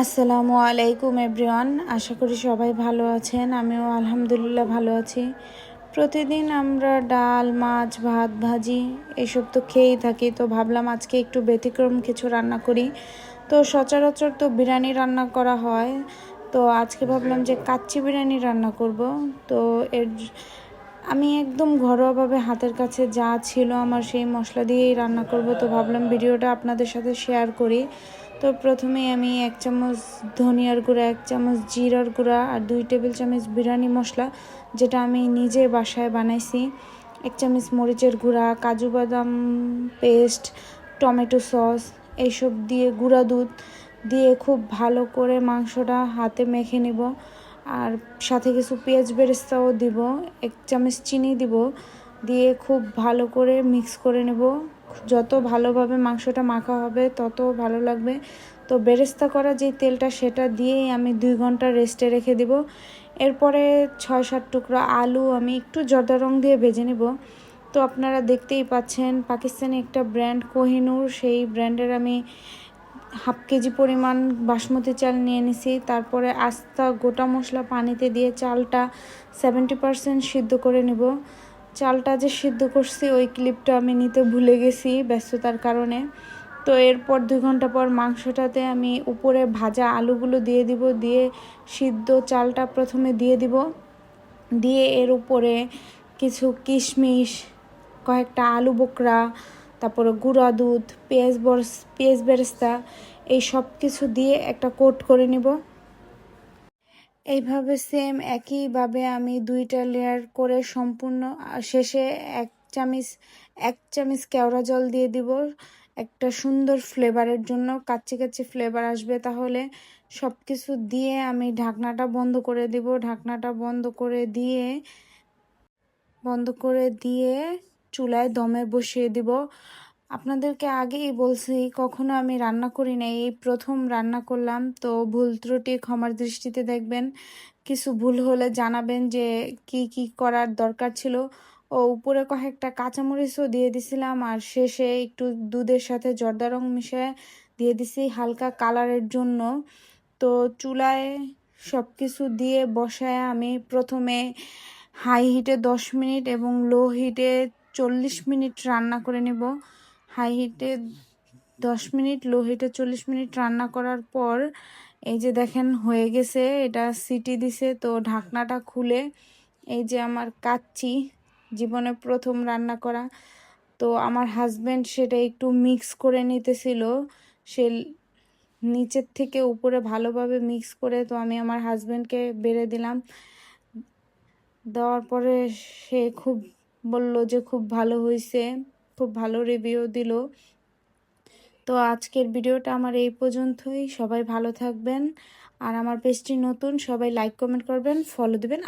আসসালামু আলাইকুম এভরিওয়ান। আশা করি সবাই ভালো আছেন। আমিও আলহামদুলিল্লাহ ভালো আছি। প্রতিদিন আমরা ডাল, মাছ, ভাত, ভাজি এসব তো খেয়েই থাকি। তো ভাবলাম আজকে একটু ব্যতিক্রম কিছু রান্না করি। তো সচরাচর তো বিরিয়ানি রান্না করা হয়, তো আজকে ভাবলাম যে কাচ্চি বিরিয়ানি রান্না করব। তো আমি একদম ঘরোয়াভাবে হাতের কাছে যা ছিল আমার সেই মশলা দিয়েই রান্না করব। তো ভাবলাম ভিডিওটা আপনাদের সাথে শেয়ার করি। তো প্রথমেই আমি 1 চামচ ধনিয়ার গুঁড়া, 1 চামচ জিরার গুঁড়া আর 2 টেবিল চামচ বিরিয়ানি মশলা, যেটা আমি নিজে বাসায় বানাইছি, 1 চামচ মরিচের গুঁড়া, কাজু বাদাম পেস্ট, টমেটো সস এইসব দিয়ে গুঁড়া দুধ দিয়ে খুব ভালো করে মাংসটা হাতে মেখে নিব। আর সাথে কিছু পেঁয়াজ বেরেস্তাও দিব, 1 চামচ চিনি দিব, দিয়ে খুব ভালো করে মিক্স করে নেব। যত ভালোভাবে মাংসটা মাখা হবে তত ভালো লাগবে। তো বেরেস্তা করা যে তেলটা সেটা দিয়েই আমি 2 ঘন্টা রেস্টে রেখে দিব। এরপরে 6-7 টুকরা আলু আমি একটু জর্দা রং দিয়ে ভেজে নেব। তো আপনারা দেখতেই পাচ্ছেন পাকিস্তানি একটা ব্র্যান্ড কোহিনুর, সেই ব্র্যান্ডের আমি হাফ কেজি পরিমাণ বাসমতি চাল নিয়ে নিছি। তারপরে আস্তা গোটা মশলা পানিতে দিয়ে চালটা 70% সিদ্ধ করে নিব। চালটা যে সিদ্ধ করছি ওই ক্লিপটা আমি নিতে ভুলে গেছি ব্যস্ততার কারণে। তো এরপর 2 ঘন্টা পর মাংসটাতে আমি উপরে ভাজা আলুগুলো দিয়ে দিব, দিয়ে সিদ্ধ চালটা প্রথমে দিয়ে দিব, দিয়ে এর উপরে কিছু কিশমিশ, কয়েকটা আলু বোকরা, তারপরে গুঁড়া দুধ, পেঁয়াজ বেরেস্তা এই সব কিছু দিয়ে একটা কোট করে নিব। এইভাবে সেম একইভাবে আমি 2টা লেয়ার করে সম্পূর্ণ শেষে 1 চামচ কেওড়া জল দিয়ে দিব, একটা সুন্দর ফ্লেভারের জন্য, কাচ্চি কাচ্চি ফ্লেভার আসবে। তাহলে সব কিছু দিয়ে আমি ঢাকনাটা বন্ধ করে দিব। ঢাকনাটা বন্ধ করে দিয়ে চুলায় দমে বসিয়ে দিব। আপনাদেরকে আগেই বলছি কখনো আমি রান্না করি না, এই প্রথম রান্না করলাম। তো ভুল ত্রুটি ক্ষমার দৃষ্টিতে দেখবেন, কিছু ভুল হলে জানাবেন যে কি কি করার দরকার ছিল। ও উপরে কয়েকটা কাঁচামরিচও দিয়ে দিছিলাম, আর শেষে একটু দুধের সাথে জর্দা রং মিশিয়ে দিয়ে দিছি হালকা কালারের জন্য। তো চুলায় সব কিছু দিয়ে বসায় আমি প্রথমে হাই হিটে 10 মিনিট এবং লো হিটে 40 মিনিট রান্না করে নেব। হাই হিটে 10 মিনিট, লো হিটে 40 মিনিট রান্না করার পর এই যে দেখেন হয়ে গেছে, এটা সিটি দিছে। তো ঢাকনাটা খুলে এই যে আমার কাচ্চি, জীবনে প্রথম রান্না করা। তো আমার হাজব্যান্ড সেটা একটু মিক্স করে নিতেছিল, সে নিচের থেকে উপরে ভালোভাবে মিক্স করে, তো আমি আমার হাজব্যান্ডকে বেড়ে দিলাম। দেওয়ার পরে সে খুব বলল যে খুব ভালো হয়েছে, খুব ভালো রিভিউ দিল। তো আজকের ভিডিওটা আমার এই পর্যন্তই। সবাই ভালো থাকবেন, আর আমার পেজটি নতুন, সবাই লাইক কমেন্ট করবেন, ফলো দিবেন।